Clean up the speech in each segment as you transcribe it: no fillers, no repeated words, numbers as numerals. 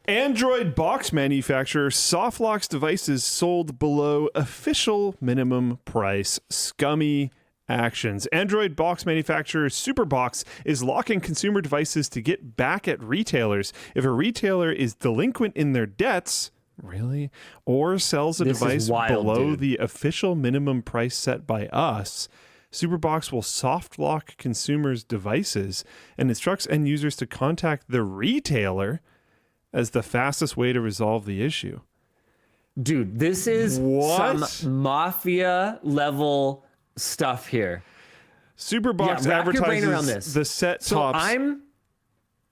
Android box manufacturer Softlocks devices sold below official minimum price. Scummy actions. Android box manufacturer Superbox is locking consumer devices to get back at retailers. If a retailer is delinquent in their debts, really, or sells a device below the official minimum price set by us, Superbox will soft lock consumers' devices and instructs end users to contact the retailer as the fastest way to resolve the issue. Dude, this is some mafia level stuff here. Superbox advertises the set tops. I'm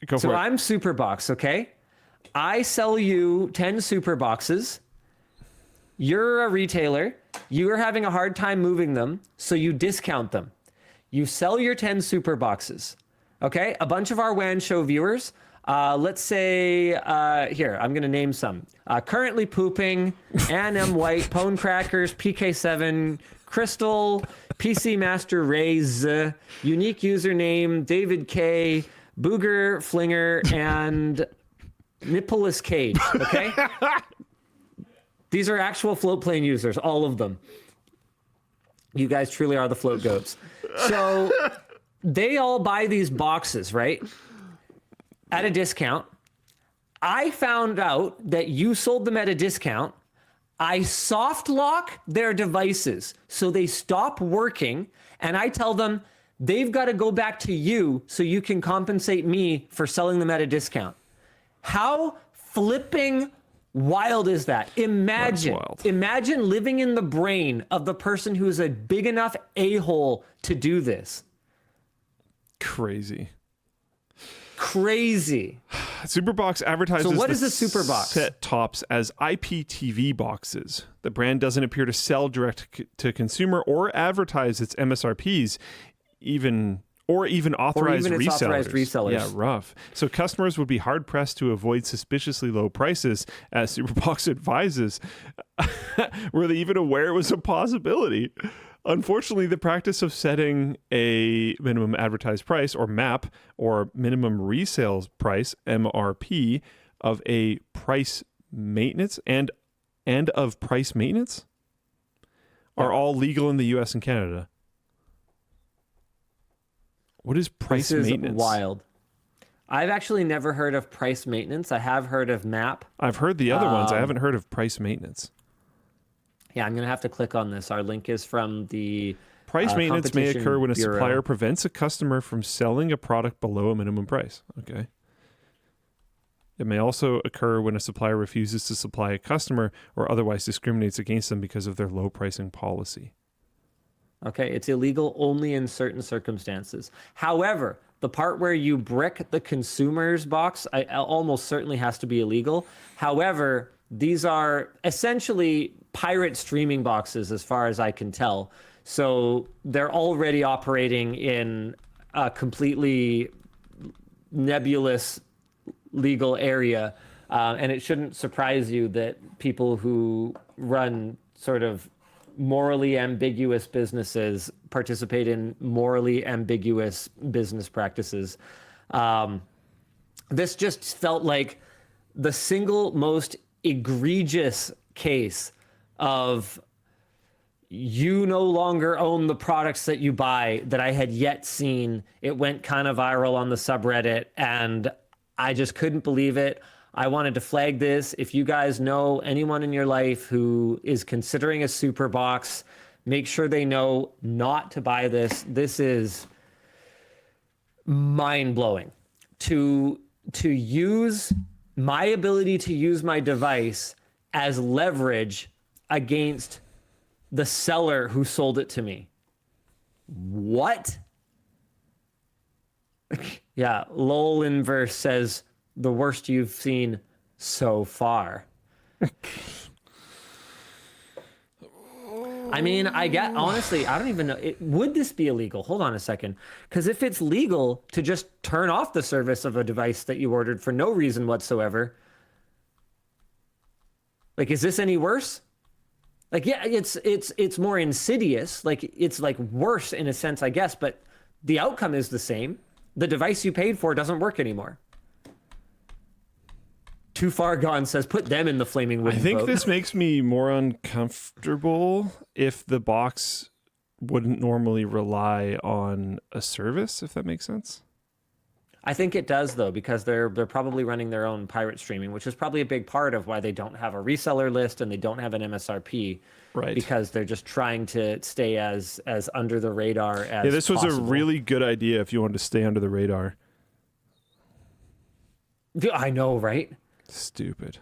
Superbox, okay? I sell you 10 Superboxes. You're a retailer. You're having a hard time moving them, so you discount them. You sell your 10 Superboxes, okay? A bunch of our WAN show viewers, let's say, here, I'm going to name some. Currently Pooping, Ann M. White, Pone Crackers, PK7, Crystal, PC Master Rays, unique username, David K, Booger Flinger, and Nicholas Cage, okay? These are actual float plane users, all of them. You guys truly are the float goats. So they all buy these boxes, right? At a discount. I found out that you sold them at a discount. I soft lock their devices so they stop working, and I tell them they've got to go back to you so you can compensate me for selling them at a discount. How flipping wild is that? Imagine living in the brain of the person who is a big enough a-hole to do this. Crazy. Superbox advertises so what is a Superbox? Set tops as IPTV boxes. The brand doesn't appear to sell direct to consumer or advertise its MSRPs, even authorized resellers. Yeah, rough. So customers would be hard pressed to avoid suspiciously low prices, as Superbox advises. Were they even aware it was a possibility? Unfortunately, the practice of setting a minimum advertised price, or MAP, or minimum resale price, MRP, of a price maintenance and of price maintenance are all legal in the US and Canada. What is price maintenance? This is wild. I've actually never heard of price maintenance. I have heard of MAP. I've heard the other ones. I haven't heard of price maintenance. Yeah, I'm going to have to click on this. Our link is from the Price maintenance may occur when a Bureau. supplier prevents a customer from selling a product below a minimum price. Okay. It may also occur when a supplier refuses to supply a customer or otherwise discriminates against them because of their low pricing policy. Okay, it's illegal only in certain circumstances. However, the part where you brick the consumer's box almost certainly has to be illegal. However, these are essentially pirate streaming boxes as far as I can tell. So they're already operating in a completely nebulous legal area. And it shouldn't surprise you that people who run sort of morally ambiguous businesses participate in morally ambiguous business practices. This just felt like the single most egregious case of you no longer own the products that you buy that I had yet seen. It went kind of viral on the subreddit and I just couldn't believe it. I wanted to flag this. If you guys know anyone in your life who is considering a Superbox, make sure they know not to buy this. This is mind-blowing. To use my ability to use my device as leverage against the seller who sold it to me. What? Yeah, Lol Inverse says, the worst you've seen so far. I mean, honestly, I don't even know. Would this be illegal? Hold on a second. Because if it's legal to just turn off the service of a device that you ordered for no reason whatsoever, like, is this any worse? Like, yeah, it's more insidious. Like, it's like worse in a sense, I guess, but the outcome is the same. The device you paid for doesn't work anymore. Too Far Gone says, put them in the flaming wooden I think boat. this makes me more uncomfortable if the box wouldn't normally rely on a service, if that makes sense. I think it does, though, because they're probably running their own pirate streaming, which is probably a big part of why they don't have a reseller list and they don't have an MSRP. Right. Because they're just trying to stay as under the radar as this was possible. a really good idea if you wanted to stay under the radar. I know, right? Stupid.